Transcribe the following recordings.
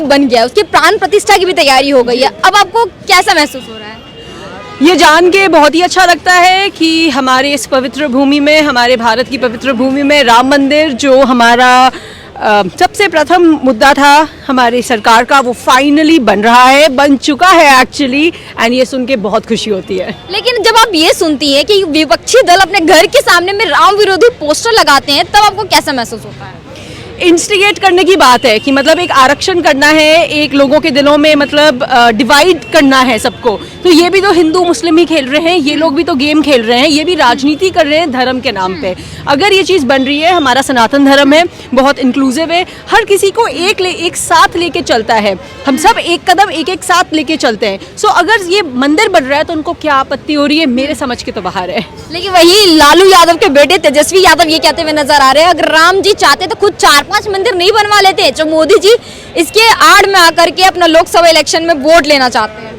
बन गया, उसकी प्राण प्रतिष्ठा की भी तैयारी हो गई है। अब आपको कैसा महसूस हो रहा है? ये जान के बहुत ही अच्छा लगता है कि हमारे इस पवित्र भूमि में, हमारे भारत की पवित्र भूमि में राम मंदिर जो हमारा सबसे प्रथम मुद्दा था हमारी सरकार का, वो फाइनली बन रहा है, बन चुका है एक्चुअली। एंड ये सुन के बहुत खुशी होती है। लेकिन जब आप ये सुनती हैं कि विपक्षी दल अपने घर के सामने में राम विरोधी पोस्टर लगाते हैं, तब आपको कैसा महसूस होता है? इंस्टिगेट करने की बात है कि मतलब एक आरक्षण करना है, एक लोगों के दिलों में मतलब डिवाइड करना है सबको। तो ये भी तो हिंदू मुस्लिम ही खेल रहे हैं, ये लोग भी तो गेम खेल रहे हैं, ये भी राजनीति कर रहे हैं धर्म के नाम पे। अगर ये चीज़ बन रही है, हमारा सनातन धर्म है, बहुत इंक्लूसिव है, हर किसी को एक साथ लेके चलता है, हम सब एक कदम एक साथ लेके चलते हैं। सो अगर ये मंदिर बन रहा है तो उनको क्या आपत्ति हो रही है? मेरे समझ के तो बाहर है। लेकिन वही लालू यादव के बेटे तेजस्वी यादव ये कहते हुए नजर आ रहे हैं, अगर राम जी चाहते तो खुद 4-5 मंदिर नहीं बनवा लेते, जो मोदी जी इसके आड़ में आकर के अपना लोकसभा इलेक्शन में वोट लेना चाहते हैं।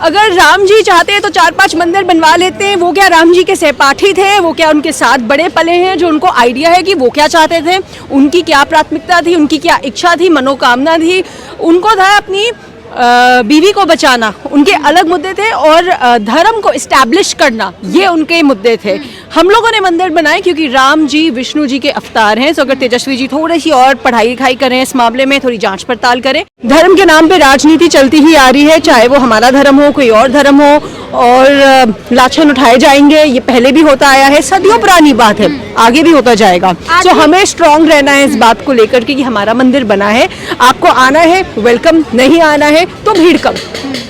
अगर राम जी चाहते हैं तो 4-5 मंदिर बनवा लेते हैं। वो क्या राम जी के सहपाठी थे? वो क्या उनके साथ बड़े पले हैं जो उनको आइडिया है कि वो क्या चाहते थे, उनकी क्या प्राथमिकता थी, उनकी क्या इच्छा थी, मनोकामना थी? उनको था अपनी बीवी को बचाना, उनके अलग मुद्दे थे, और धर्म को इस्टेब्लिश करना, ये उनके मुद्दे थे। हम लोगों ने मंदिर बनाए क्योंकि राम जी विष्णु जी के अवतार हैं। तो अगर तेजस्वी जी थोड़ी सी और पढ़ाई लिखाई करें इस मामले में, थोड़ी जांच पड़ताल करें। धर्म के नाम पे राजनीति चलती ही आ रही है, चाहे वो हमारा धर्म हो, कोई और धर्म हो, और लाछन उठाए जाएंगे। ये पहले भी होता आया है, सदियों पुरानी बात है, आगे भी होता जाएगा। तो हमें स्ट्रांग रहना है इस बात को लेकर के कि हमारा मंदिर बना है, आपको आना है वेलकम, नहीं आना है तो भीड़ कम,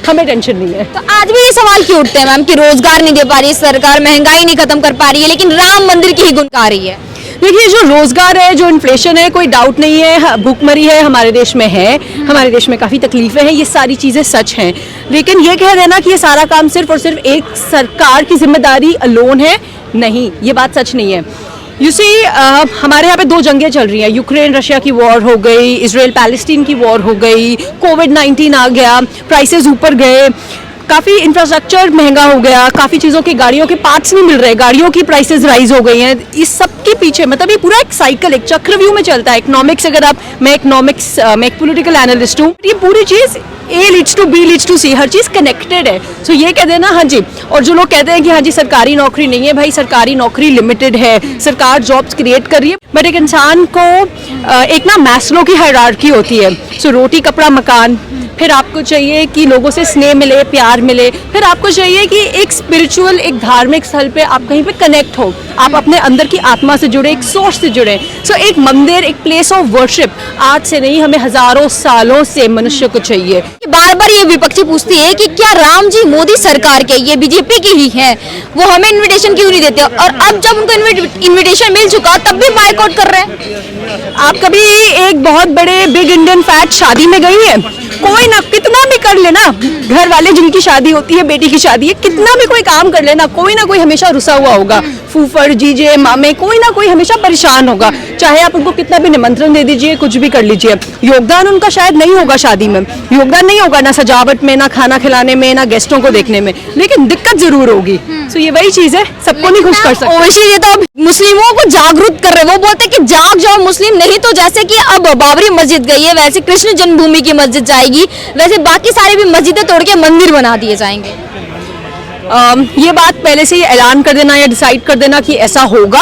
हमें टेंशन नहीं है। तो आज भी ये सवाल क्यों उठते हैं मैम कि रोजगार नहीं दे पा रही है सरकार, महंगाई नहीं खत्म कर पा रही है, लेकिन राम मंदिर की ही गुण गा रही है? देखिए, जो रोजगार है, जो इन्फ्लेशन है, कोई डाउट नहीं है, भूखमरी है हमारे देश में है, हमारे देश में काफ़ी तकलीफें हैं, ये सारी चीज़ें सच हैं। लेकिन ये कह देना कि ये सारा काम सिर्फ और सिर्फ एक सरकार की जिम्मेदारी अलोन है, नहीं, ये बात सच नहीं है। यू सी, हमारे यहाँ पे 2 जंगें चल रही हैं, यूक्रेन रशिया की वॉर हो गई, इजराइल पैलेस्टीन की वॉर हो गई, कोविड-19 आ गया, प्राइसेस ऊपर गए, काफ़ी इंफ्रास्ट्रक्चर महंगा हो गया, काफ़ी चीज़ों के गाड़ियों के पार्ट्स नहीं मिल रहे, गाड़ियों की प्राइसेस राइज हो गई हैं। इस सब के पीछे मतलब ये पूरा एक साइकिल, एक चक्रव्यूह में चलता है। इकोनॉमिक्स, अगर आप, मैं एक पॉलिटिकल एनालिस्ट हूँ, ये पूरी चीज़ A leads to B leads to C, हर चीज़ कनेक्टेड है। सो ये कह देना हाँ जी, और जो लोग कहते हैं कि हाँ जी सरकारी नौकरी नहीं है, भाई सरकारी नौकरी लिमिटेड है, सरकार जॉब्स क्रिएट कर रही है, बट एक इंसान को एक ना मैस्लो की हायरार्की होती है। सो रोटी कपड़ा मकान, फिर आपको चाहिए कि लोगों से स्नेह मिले, प्यार मिले, फिर आपको चाहिए कि एक स्पिरिचुअल, एक धार्मिक स्थल पे आप कहीं पे कनेक्ट हो, आप अपने अंदर की आत्मा से जुड़े, एक सोर्स से जुड़े। सो एक मंदिर, एक प्लेस ऑफ वर्शिप आज से नहीं, हमें हजारों सालों से मनुष्य को चाहिए। बार बार ये विपक्षी पूछती है कि क्या राम जी मोदी सरकार के, ये बीजेपी की ही है, वो हमें इन्विटेशन क्यों नहीं देते? और अब जब उनको इन्विटेशन मिल चुका तब भी बायकॉट कर रहे हैं। आप कभी एक बहुत बड़े बिग इंडियन फैट शादी में गई है? कोई ना, कितना भी कर लेना, घर वाले जिनकी शादी होती है, बेटी की शादी है, कितना भी कोई काम कर लेना, कोई ना कोई हमेशा रुसा हुआ होगा, फूफड़, जीजे, मामे, कोई ना कोई हमेशा परेशान होगा, चाहे आप उनको कितना भी निमंत्रण दे दीजिए, कुछ भी कर लीजिए। योगदान उनका शायद नहीं होगा शादी में, योगदान नहीं होगा ना सजावट में, ना खाना खिलाने में, ना गेस्टों को देखने में, लेकिन दिक्कत जरूर होगी। सो ये वही चीज है, सबको नहीं खुश कर सकते। ओवैसी ये तो मुस्लिमों को जागरूक कर रहे हैं, वो बोलते हैं कि जाग जाओ मुस्लिम, नहीं तो जैसे कि अब बाबरी मस्जिद गई है, वैसे कृष्ण जन्मभूमि की मस्जिद जाएगी, वैसे बाकी सारी भी मस्जिदें तोड़ के मंदिर बना दिए जाएंगे। ये बात पहले से ही ऐलान कर देना या डिसाइड कर देना कि ऐसा होगा,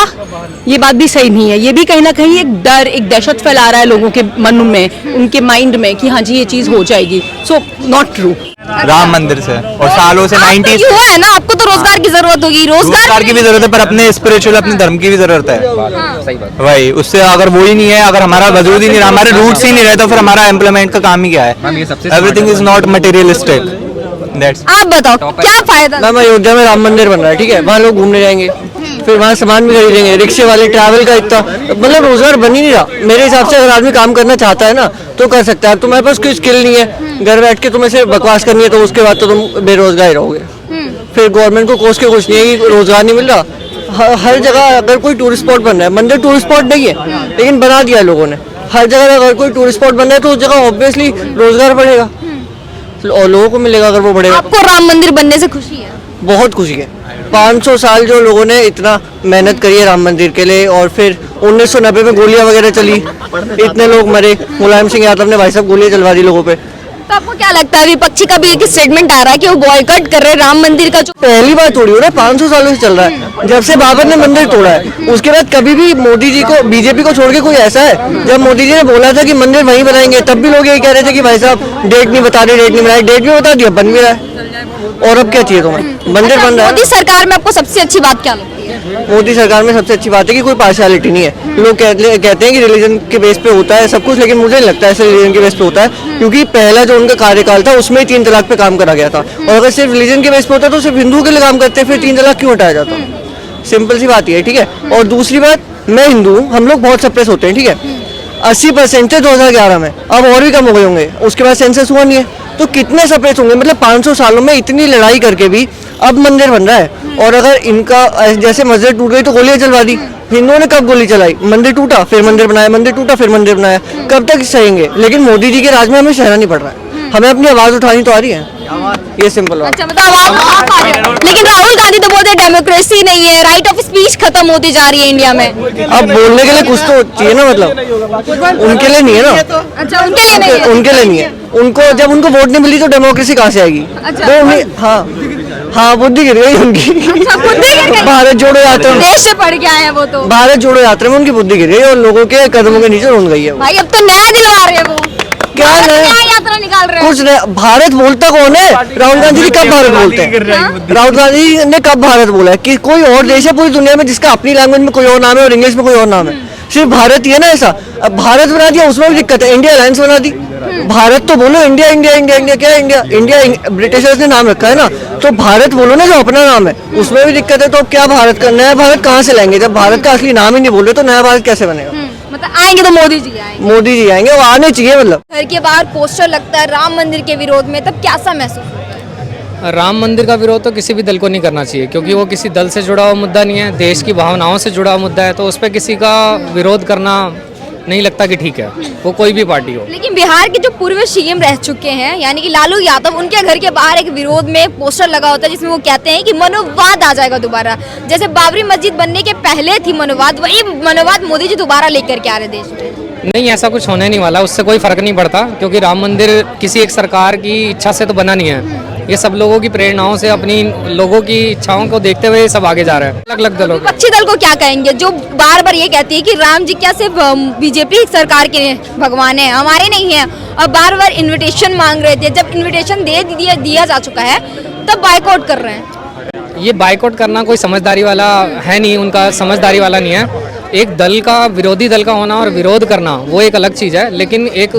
ये बात भी सही नहीं है। ये भी कहीं ना कहीं एक डर, एक दहशत फैला रहा है लोगों के मन में, उनके माइंड में कि हाँ जी ये चीज हो जाएगी। So not true. राम मंदिर से और सालों से 90s हुआ है ना, आपको तो रोजगार की जरूरत होगी, रोजगार की भी जरूरत है, पर अपने स्पिरिचुअल, अपने धर्म की भी जरूरत है। भाई उससे अगर वो ही नहीं है, अगर हमारा वजूद ही नहीं रहा, हमारे रूट्स ही नहीं रहे, तो फिर हमारा एम्प्लॉयमेंट का काम ही क्या है? Everything is not materialistic. आप बताओ क्या फायदा? मैम, अयोध्या में राम मंदिर बन रहा है, ठीक है, वहाँ लोग घूमने जाएंगे, फिर वहाँ सामान भी खरीदेंगे, रिक्शे वाले, ट्रैवल का इतना मतलब रोजगार बन ही नहीं रहा। मेरे हिसाब से अगर आदमी काम करना चाहता है ना तो कर सकता है। तुम्हारे पास कोई स्किल नहीं है, घर बैठ के तुम्हें सिर्फ बकवास करनी है, तो उसके बाद तो तुम बेरोजगार ही रहोगे। फिर गवर्नमेंट को कोस के कुछ नहीं है कि रोजगार नहीं मिल रहा। हर जगह अगर कोई टूरिस्ट स्पॉट बन रहा है, मंदिर टूरिस्ट स्पॉट नहीं है लेकिन बना दिया लोगों ने, हर जगह अगर कोई टूरिस्ट स्पॉट बन रहा है तो उस जगह ऑब्वियसली रोजगार बढ़ेगा और लोगों को मिलेगा अगर वो बढ़ेगा। आपको राम मंदिर बनने से खुशी है? बहुत खुशी है। 500 साल जो लोगों ने इतना मेहनत करी है राम मंदिर के लिए, और फिर 1990 में गोलियां वगैरह चली, इतने लोग मरे, मुलायम सिंह यादव ने भाई साहब गोलियां चलवा दी लोगों पे। तो आपको क्या लगता है विपक्षी का भी एक स्टेटमेंट आ रहा है कि वो बॉयकॉट कर रहे हैं राम मंदिर का जो पहली बार थोड़ी हो रहा है, 500 सालों से चल रहा है, जब से बाबर ने मंदिर तोड़ा है। उसके बाद कभी भी मोदी जी को, बीजेपी को छोड़ के कोई ऐसा है, जब मोदी जी ने बोला था कि मंदिर वहीं बनाएंगे तब भी लोग यही कह रहे थे कि भाई साहब डेट नहीं बता रहे, डेट नहीं बनाए, डेट भी बता दिया, बन भी रहा है, और अब क्या चाहिए तुम्हें, मंदिर बन रहा है। मोदी सरकार में आपको सबसे अच्छी बात क्या लगती है? मोदी सरकार में सबसे अच्छी बात है कि कोई पार्शियलिटी नहीं है। लोग कहते हैं कि रिलीजन के बेस पे होता है सब कुछ, लेकिन मुझे नहीं लगता ऐसे रिलीजन के बेस पे होता है, क्योंकि पहला जो उनका कार्यकाल था उसमें 3 तलाक पे काम करा गया था, और अगर सिर्फ रिलीजन के बेस पे होता तो सिर्फ हिंदू के लिए काम करते, फिर 3 तलाक क्यों हटाया जाता। सिंपल सी बात ये है, ठीक है। और दूसरी बात, मैं हिंदू हूँ, हम लोग बहुत सप्रेस होते हैं, ठीक है, 80% थे 2011 में, अब और भी कम हो गए होंगे, उसके बाद सेंसस हुआ नहीं है, तो कितने सप्रेस होंगे। मतलब 500 सालों में इतनी लड़ाई करके भी अब मंदिर बन रहा है, और अगर इनका जैसे मस्जिद टूट गई तो गोलियां चलवा दी। हिंदुओं ने कब गोली चलाई, मंदिर टूटा फिर मंदिर बनाया, मंदिर टूटा फिर मंदिर बनाया, कब तक सहेंगे। लेकिन मोदी जी के राज में हमें सहना नहीं पड़ रहा है, हमें अपनी आवाज उठानी तो आ रही है, ये सिंपल बात। अच्छा, मतलब आप आ रहे हो। लेकिन राहुल गांधी तो बोलते हैं डेमोक्रेसी नहीं है, राइट ऑफ स्पीच खत्म होती जा रही है इंडिया में। अब बोलने के लिए कुछ तो चाहिए ना, मतलब उनके लिए नहीं है ना। अच्छा, उनके लिए नहीं है। उनके लिए नहीं है, उनको जब उनको वोट नहीं मिली तो डेमोक्रेसी कहाँ से आएगी। अच्छा। तो उन्हें हाँ बुद्धि गिर गई उनकी। अच्छा, बुद्धि गिर गई। भारत जोड़ो यात्रा में, देश से पढ़ के आए हैं वो तो। भारत जोड़ो यात्रा में उनकी बुद्धि गिर गई और लोगों के कदमों के नीचे रुन गई है वो। भाई अब तो नया दिलवा रहे हैं वो, क्या भारत नया? नया यात्रा निकाल रहे हैं। कुछ नहीं, भारत बोलता कौन है? राहुल गांधी जी कब भारत बोलते हैं? राहुल गांधी ने कब भारत बोला है? कि कोई और देश है पूरी दुनिया में जिसका अपनी लैंग्वेज में कोई और नाम है और इंग्लिश में कोई और नाम है? सिर्फ भारत ही है ना ऐसा। अब भारत बना दिया उसमें भी दिक्कत है, इंडिया अलायंस बना दी। भारत तो बोलो, इंडिया इंडिया इंडिया इंडिया क्या है? इंडिया इंडिया ब्रिटिशर्स ने नाम रखा है ना, तो भारत बोलो ना जो अपना नाम है, उसमें भी दिक्कत है। तो अब क्या भारत का नया भारत कहाँ से लाएंगे जब भारत का असली नाम ही नहीं बोल रहे, तो नया भारत कैसे बनेगा? मतलब आएंगे तो मोदी जी आएंगे। मोदी जी आएंगे, वो आने चाहिए। मतलब घर के बाहर पोस्टर लगता है राम मंदिर के विरोध में, तब कैसा महसूस होता है? राम मंदिर का विरोध तो किसी भी दल को नहीं करना चाहिए, क्योंकि वो किसी दल से जुड़ा हुआ मुद्दा नहीं है, देश की भावनाओं से जुड़ा हुआ मुद्दा है, तो उस पर किसी का विरोध करना नहीं लगता कि ठीक है, वो कोई भी पार्टी हो। लेकिन बिहार के जो पूर्व सीएम रह चुके हैं यानी कि लालू यादव, उनके घर के बाहर एक विरोध में पोस्टर लगा होता है जिसमें वो कहते हैं कि मनोवाद आ जाएगा दोबारा, जैसे बाबरी मस्जिद बनने के पहले थी मनोवाद, वही मनोवाद मोदी जी दोबारा लेकर के आ रहे देश में। नहीं, ऐसा कुछ होने नहीं वाला, उससे कोई फर्क नहीं पड़ता, क्योंकि राम मंदिर किसी एक सरकार की इच्छा से तो बना नहीं है, ये सब लोगों की प्रेरणाओं से, अपनी लोगों की इच्छाओं को देखते हुए सब आगे जा रहे हैं। अलग अलग दलों के विपक्षी दल को क्या कहेंगे जो बार बार ये कहती है कि राम जी क्या सिर्फ बीजेपी सरकार के भगवान है, हमारे नहीं है, और बार बार इन्विटेशन मांग रहे थे, जब इन्विटेशन दिया जा चुका है तब बाइकआउट कर रहे हैं। ये बाइकआउट करना कोई समझदारी वाला है नहीं, उनका समझदारी वाला नहीं है। एक दल का, विरोधी दल का होना और विरोध करना वो एक अलग चीज़ है, लेकिन एक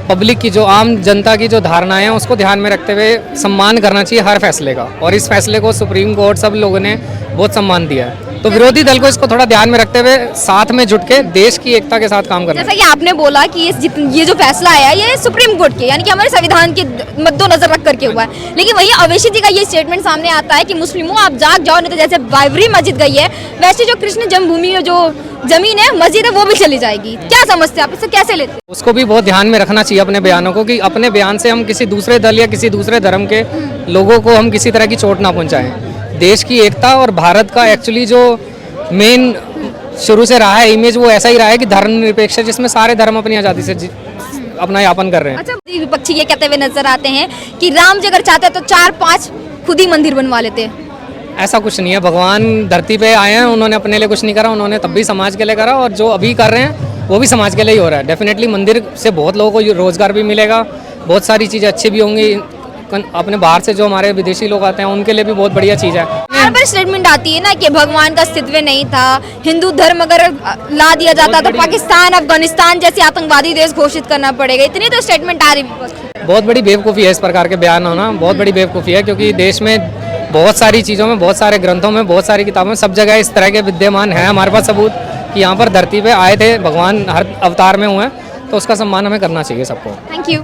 पब्लिक की जो, आम जनता की जो धारणाएं हैं उसको ध्यान में रखते हुए सम्मान करना चाहिए हर फैसले का, और इस फैसले को सुप्रीम कोर्ट सब लोगों ने बहुत सम्मान दिया है, तो विरोधी दल को इसको थोड़ा ध्यान में रखते हुए साथ में जुट के देश की एकता के साथ काम करना है। जैसा कि आपने बोला कि ये जो फैसला आया ये सुप्रीम कोर्ट के यानी कि हमारे संविधान के मद्देनजर रख करके हुआ है, लेकिन वही अवैसी जी का ये स्टेटमेंट सामने आता है कि मुस्लिमों आप जाग जाओ, नहीं तो जैसे बाबरी मस्जिद गई है वैसे जो कृष्ण जन्मभूमि में जो जमीन है, मस्जिद है, वो भी चली जाएगी। क्या समझते हैं आप, इससे कैसे लेते हैं? उसको भी बहुत ध्यान में रखना चाहिए अपने बयानों को, कि अपने बयान से हम किसी दूसरे दल या किसी दूसरे धर्म के लोगों को हम किसी तरह की चोट ना पहुंचाएं। देश की एकता और भारत का एक्चुअली जो मेन शुरू से रहा है इमेज, वो ऐसा ही रहा है कि धर्मनिरपेक्ष है, जिसमें सारे धर्म अपनी आज़ादी से अपना यापन कर रहे हैं। अच्छा, विपक्षी ये कहते हुए नजर आते हैं कि राम जी अगर चाहते तो 4-5 खुद ही मंदिर बनवा लेते। ऐसा कुछ नहीं है, भगवान धरती पे आए हैं, उन्होंने अपने लिए कुछ नहीं करा, उन्होंने तब भी समाज के लिए करा, और जो अभी कर रहे हैं वो भी समाज के लिए ही हो रहा है। डेफिनेटली मंदिर से बहुत लोगों को रोजगार भी मिलेगा, बहुत सारी चीज़ें अच्छी भी होंगी, अपने बाहर से जो हमारे विदेशी लोग आते हैं उनके लिए भी बहुत बढ़िया चीज़ है। बार बार स्टेटमेंट आती है ना कि भगवान का अस्तित्व नहीं था, हिंदू धर्म अगर ला दिया जाता तो पाकिस्तान, अफगानिस्तान जैसे आतंकवादी देश घोषित करना पड़ेगा, इतनी तो स्टेटमेंट आ रही है। बहुत बड़ी बेवकूफ़ी है इस प्रकार के बयान होना, बहुत बड़ी बेवकूफ़ी है, क्योंकि देश में बहुत सारी चीज़ों में, बहुत सारे ग्रंथों में, बहुत सारी किताबों में, सब जगह इस तरह के विद्यमान है। हमारे पास सबूत कि यहाँ पर धरती पे आए थे भगवान, हर अवतार में हुए, तो उसका सम्मान हमें करना चाहिए सबको। Thank you.